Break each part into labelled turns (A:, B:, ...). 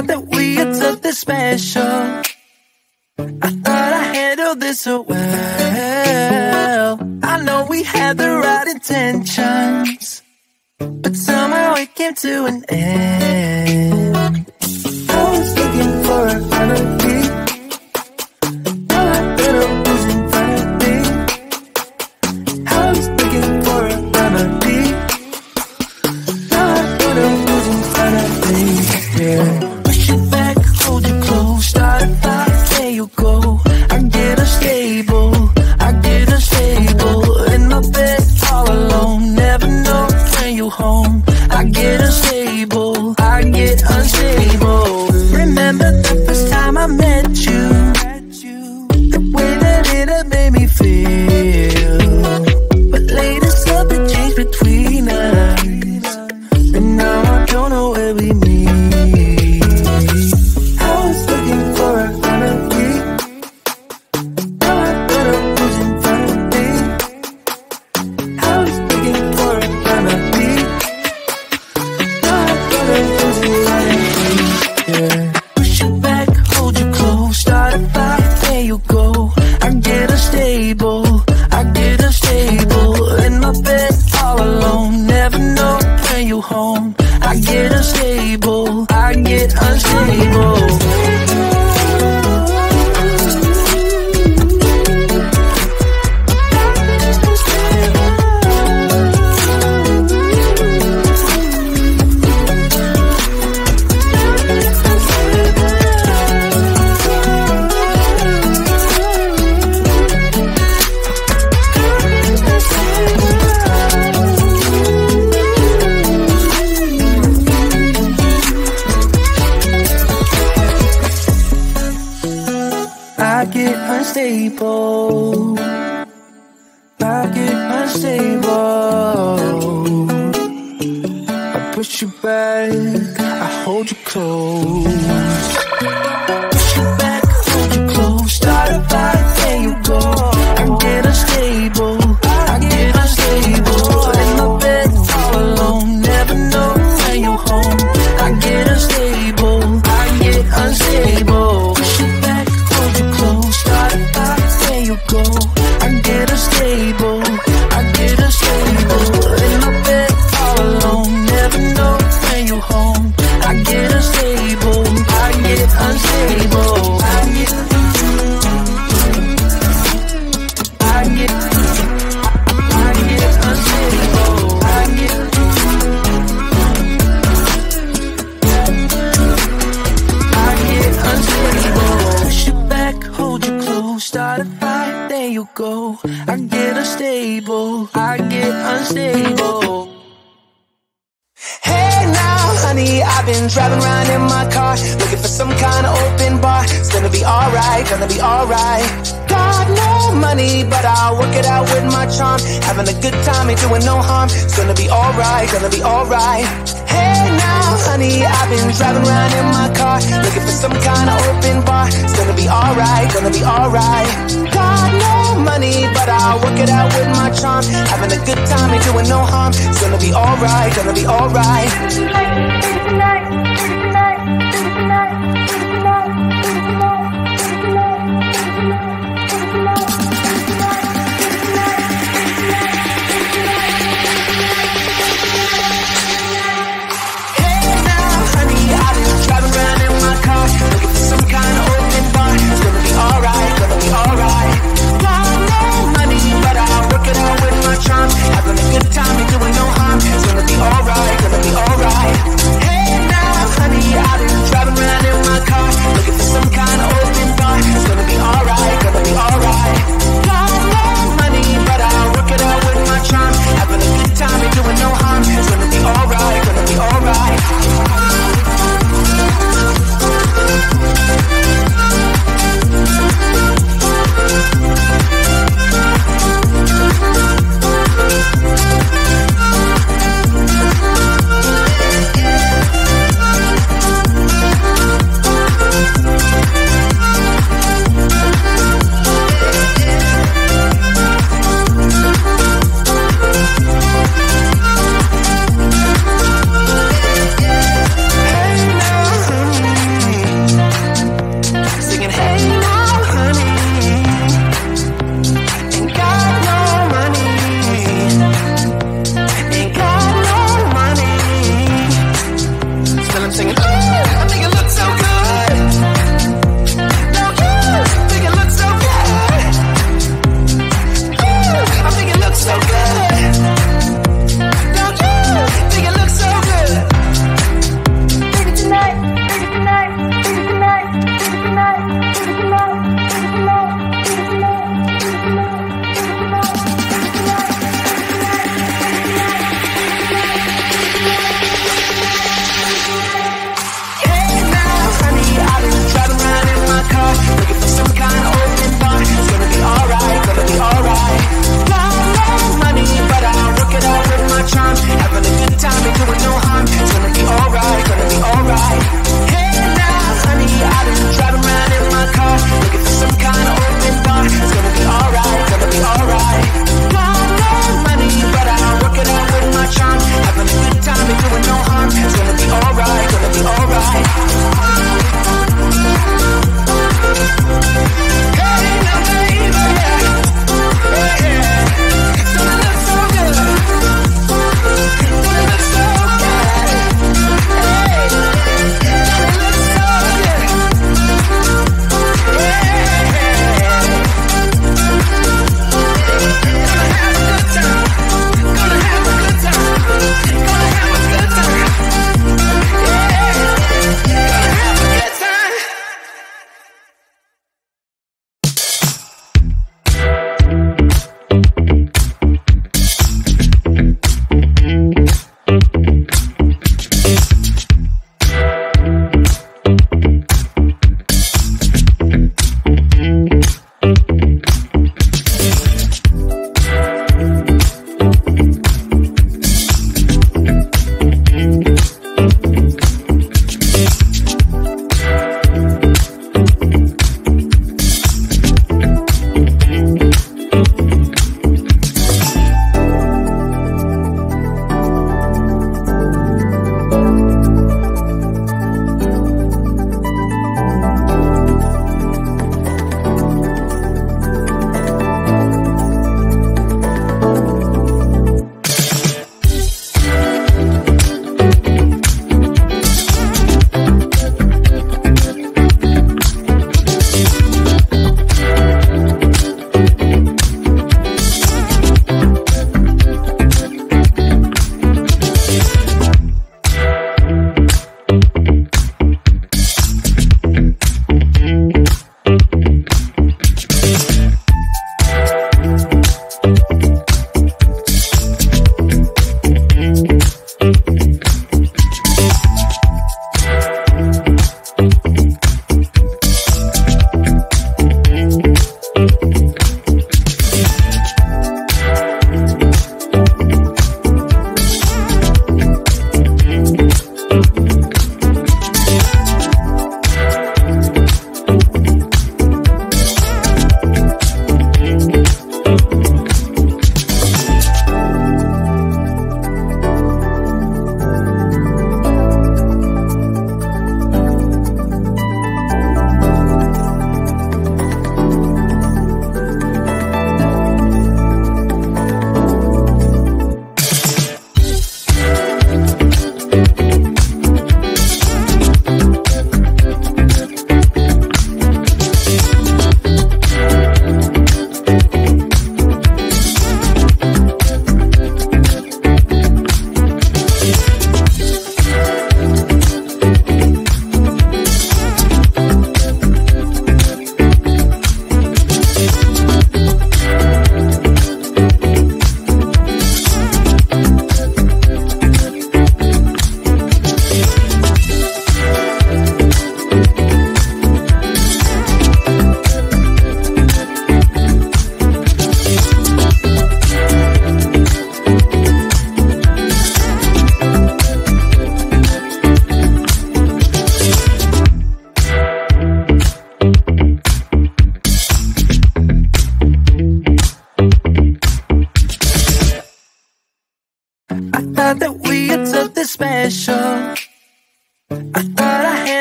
A: thought that we had something special. I thought I handled this so well. I know we had the right intentions, but somehow it came to an end. I was looking for a remedy. All I better was in front of me. I was looking for a remedy. All I better was in front of me. Yeah. Push it back, hold it close, start a fight, there you go. I get unstable, I get unstable. In my bed all alone, never know when you home. I get unstable, I get unstable. Remember the first time I met you, the way that it had made me feel. But later something changed between us, and now I don't know where we meet. I was looking for a remedy. All I better was in front of me. I was looking for a remedy. All I better was in front of me. Yeah. Push it back, hold you close, start a fight, there you go. I get unstable, I get unstable. In my bed all alone, never know when you home. I get unstable, I get unstable. I get unstable, I get unstable. I push you back, I hold you close. Push you back, hold you close, start a fight, there you go. I get unstable, I get unstable. In my bed all alone, never know when you home. I get unstable, I get unstable. Push you back, hold you close, start a fight, there you go. I get unstable, I get unstable. In my bed all alone, never know when you home. I get unstable, I get unstable. I get unstable, I get unstable. Push it back, hold you close, start a fight, there you go. I get unstable, I get unstable.
B: Hey now, honey, I've been driving around in my car, looking for some kind of open bar. It's gonna be alright, gonna be alright. Got no money, but I'll work it out with my charm. Having a good time, ain't doing no harm. It's gonna be alright, gonna be alright. Hey now, honey, I've been driving around in my car, looking for some kind of open bar. It's gonna be alright, gonna be alright. Got no money, but I'll work it out with my charm. Having a good time, ain't doing no harm. It's gonna be alright, gonna be alright. Some kind of open bar. It's gonna be alright, gonna be alright. Got no money, but I'll work it out with my charm. Having a good time, ain't doing no harm. It's gonna be alright, gonna be alright. Hey now, honey,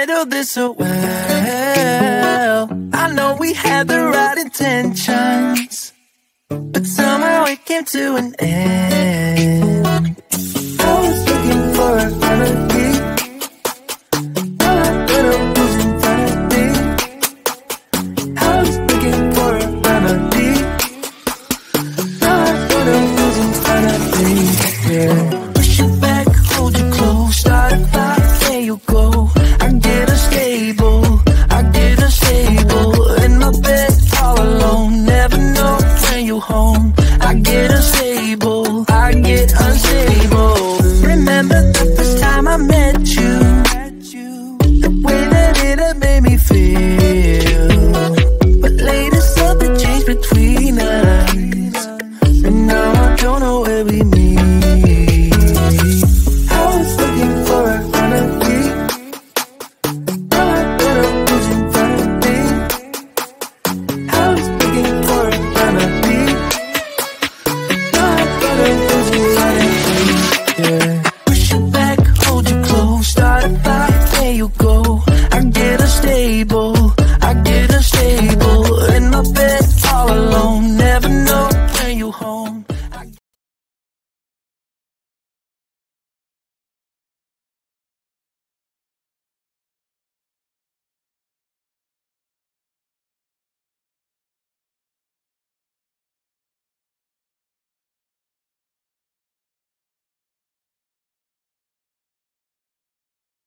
A: handled this so well. I know we had the right intentions, but somehow it came to an end. I was looking for a remedy. All I thought was infinity. I was looking for a remedy. All I thought was infinity. Yeah. Push it back, hold you close, start a fire, there you go. I get unstable in my bed all alone. Never know when you home. I get unstable, I get unstable. Remember the first time I met you, the way that it had made me feel.